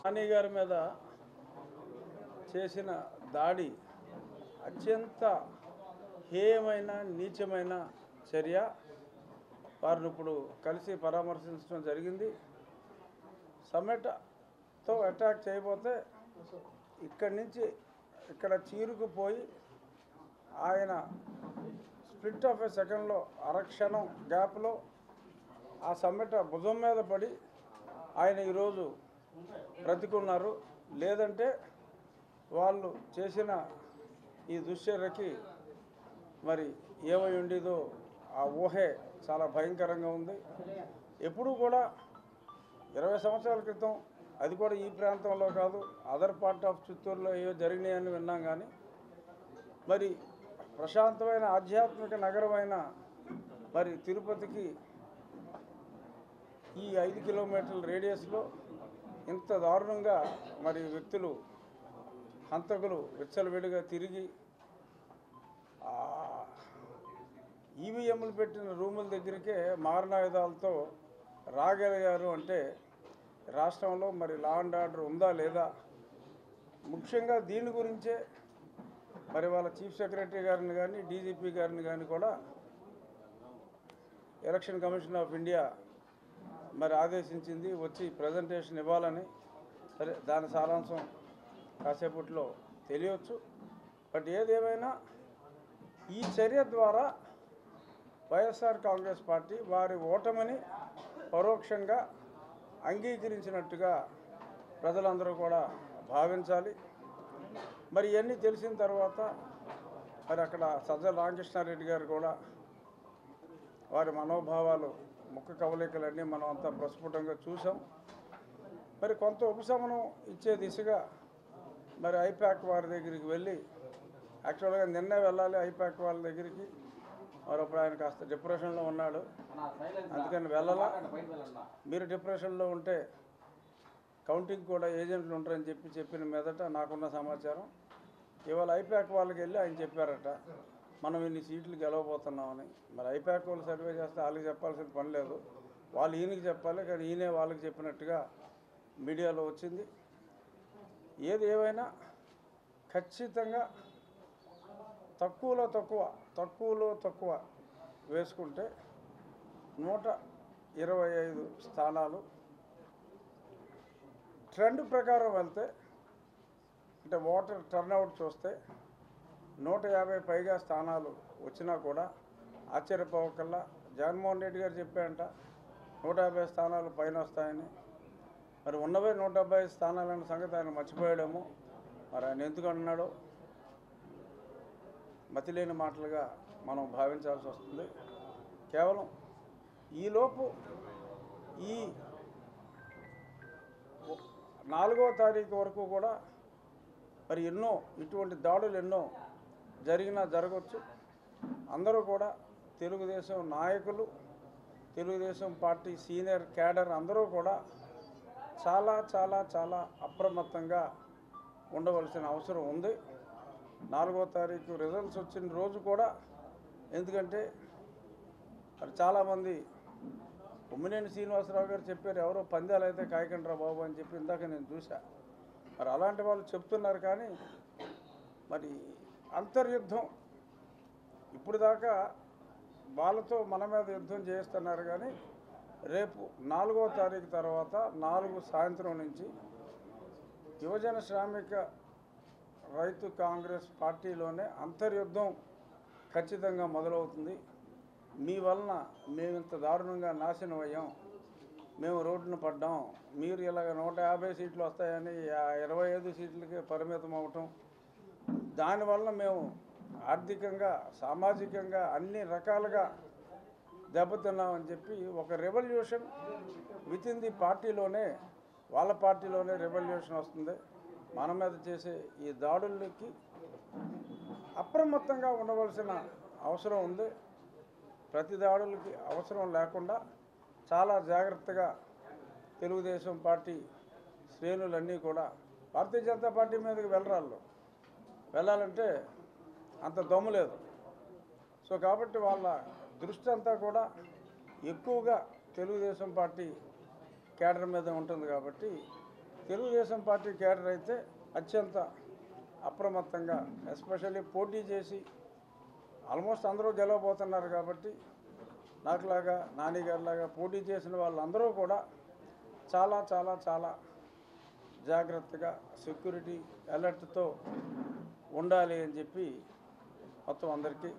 నాని గారి మీద చేసిన దాడి అత్యంత హేయమైన నీచమైన చర్య. వారిని ఇప్పుడు కలిసి పరామర్శించడం జరిగింది. సమ్మెటతో అటాక్ చేయబోతే ఇక్కడి నుంచి ఇక్కడ చీరుకుపోయి ఆయన స్ప్లిట్ ఆఫ్ ఎ సెకండ్లో అరక్షణం గ్యాప్లో ఆ సమ్మెట భుజం మీద పడి ఆయన ఈరోజు బ్రతికున్నారు. లేదంటే వాళ్ళు చేసిన ఈ దుశ్చర్యకి మరి ఏమై ఉండేదో ఆ ఊహే చాలా భయంకరంగా ఉంది. ఎప్పుడూ కూడా 20 సంవత్సరాల క్రితం, అది కూడా ఈ ప్రాంతంలో కాదు, అదర్ పార్ట్ ఆఫ్ చిత్తూరులో ఏవో జరిగినాయని విన్నాం. కానీ మరి ప్రశాంతమైన ఆధ్యాత్మిక నగరమైన మరి తిరుపతికి ఈ 5 కిలోమీటర్ల రేడియస్లో ఇంత దారుణంగా మరి వ్యక్తులు, హంతకులు విచ్చలవిడిగా తిరిగి ఈవీఎంలు పెట్టిన రూముల దగ్గరికే మారణాయుధాలతో రాగలిగారు అంటే రాష్ట్రంలో మరి లా అండ్ ఆర్డర్ ఉందా లేదా? ముఖ్యంగా దీని గురించే మరి వాళ్ళ చీఫ్ సెక్రటరీ గారిని కానీ డీజీపీ గారిని కానీ కూడా ఎలక్షన్ కమిషన్ ఆఫ్ ఇండియా మరి ఆదేశించింది, వచ్చి ప్రజెంటేషన్ ఇవ్వాలని. సరే, దాని సారాంశం కాసేపట్లో తెలియవచ్చు. బట్ ఏదేమైనా ఈ చర్య ద్వారా వైఎస్ఆర్ కాంగ్రెస్ పార్టీ వారి ఓటమిని పరోక్షంగా అంగీకరించినట్టుగా ప్రజలందరూ కూడా భావించాలి. మరి ఇవన్నీ తెలిసిన తర్వాత మరి అక్కడ సజ్జల రామకృష్ణారెడ్డి గారు కూడా వారి మనోభావాలు, ముఖ కవలికలన్నీ మనం అంతా ప్రస్ఫుటంగా చూసాం. మరి కొంత ఉపశమనం ఇచ్చే దిశగా మరి ఐపాక్ వారి దగ్గరికి వెళ్ళి, యాక్చువల్గా నిన్నే వెళ్ళాలి ఐపాక్ వాళ్ళ దగ్గరికి, మరొప్పుడు ఆయన కాస్త డిప్రెషన్లో ఉన్నాడు, అందుకని వెళ్ళాలా. మీరు డిప్రెషన్లో ఉంటే కౌంటింగ్ కూడా ఏజెంట్లు ఉంటారని చెప్పిన మీదట నాకున్న సమాచారం ఇవాళ ఐపాక్ వాళ్ళకి వెళ్ళి ఆయన చెప్పారట, మనం ఇన్ని సీట్లు గెలవబోతున్నామని. మరి ఐపాక్ వాళ్ళు సర్వే చేస్తే వాళ్ళకి చెప్పాల్సిన పని లేదు, వాళ్ళు ఈయనకి చెప్పాలి. కానీ ఈయనే వాళ్ళకి చెప్పినట్టుగా మీడియాలో వచ్చింది. ఏది ఏమైనా ఖచ్చితంగా తక్కువలో తక్కువ వేసుకుంటే 125 స్థానాలు ట్రెండ్ ప్రకారం వెళ్తే, అంటే ఓటర్ టర్నౌట్ చూస్తే 150 పైగా స్థానాలు వచ్చినా కూడా ఆశ్చర్యపోవకల్లా. జగన్మోహన్ రెడ్డి గారు చెప్పారంట 150 స్థానాలు పైన వస్తాయని. మరి ఉన్నవే 175 స్థానాలన్న సంగతి ఆయన మర్చిపోయాడేమో. మరి ఆయన ఎందుకు అన్నాడో మతిలేని మాటలుగా మనం భావించాల్సి వస్తుంది. కేవలం ఈలోపు ఈ 4వ తారీఖు వరకు కూడా మరి ఎన్నో ఇటువంటి దాడులు ఎన్నో జరగవచ్చు. అందరూ కూడా తెలుగుదేశం నాయకులు, తెలుగుదేశం పార్టీ సీనియర్ క్యాడర్ అందరూ కూడా చాలా చాలా చాలా అప్రమత్తంగా ఉండవలసిన అవసరం ఉంది. 4వ తారీఖు రిజల్ట్స్ వచ్చిన రోజు కూడా, ఎందుకంటే మరి చాలామంది కొమ్మినేని శ్రీనివాసరావు గారు చెప్పారు, ఎవరో పందాలు అయితే కాయకండ్రా బాబు అని చెప్పి ఇందాక నేను చూసా. మరి అలాంటి వాళ్ళు చెప్తున్నారు. కానీ మరి అంతర్యుద్ధం ఇప్పుడు దాకా వాళ్ళతో మన మీద యుద్ధం చేస్తున్నారు. కానీ రేపు 4వ తారీఖు తర్వాత 4 సాయంత్రం నుంచి యువజన శ్రామిక రైతు కాంగ్రెస్ పార్టీలోనే అంతర్యుద్ధం ఖచ్చితంగా మొదలవుతుంది. మీ వలన మేము ఇంత దారుణంగా నాశనం అయ్యాం, మేము రోడ్డున పడ్డాం, మీరు ఇలాగ 150 సీట్లు వస్తాయని 25 సీట్లకే పరిమితం అవటం, దానివల్ల మేము ఆర్థికంగా సామాజికంగా అన్ని రకాలుగా దెబ్బతిన్నామని చెప్పి ఒక రెవల్యూషన్ విత్ ఇన్ ది పార్టీలోనే, వాళ్ళ పార్టీలోనే రెవల్యూషన్ వస్తుంది. మన మీద చేసే ఈ దాడులకి అప్రమత్తంగా ఉండవలసిన అవసరం ఉంది. ప్రతి దాడులకి అవసరం లేకుండా చాలా జాగ్రత్తగా తెలుగుదేశం పార్టీ శ్రేణులన్నీ కూడా భారతీయ జనతా పార్టీ మీదకి వెళ్ళాలంటే అంత దమ్ము లేదు. సో కాబట్టి వాళ్ళ దృష్టి అంతా కూడా ఎక్కువగా తెలుగుదేశం పార్టీ కేడర్ మీద ఉంటుంది. కాబట్టి తెలుగుదేశం పార్టీ క్యాడర్ అయితే అత్యంత అప్రమత్తంగా, ఎస్పెషల్లీ పోటీ చేసి ఆల్మోస్ట్ అందరూ గెలవబోతున్నారు కాబట్టి నాకులాగా నానిగారిలాగా పోటీ చేసిన వాళ్ళందరూ కూడా చాలా చాలా చాలా జాగ్రత్తగా సెక్యూరిటీ అలర్ట్తో ఉండాలి అని చెప్పి మొత్తం అందరికీ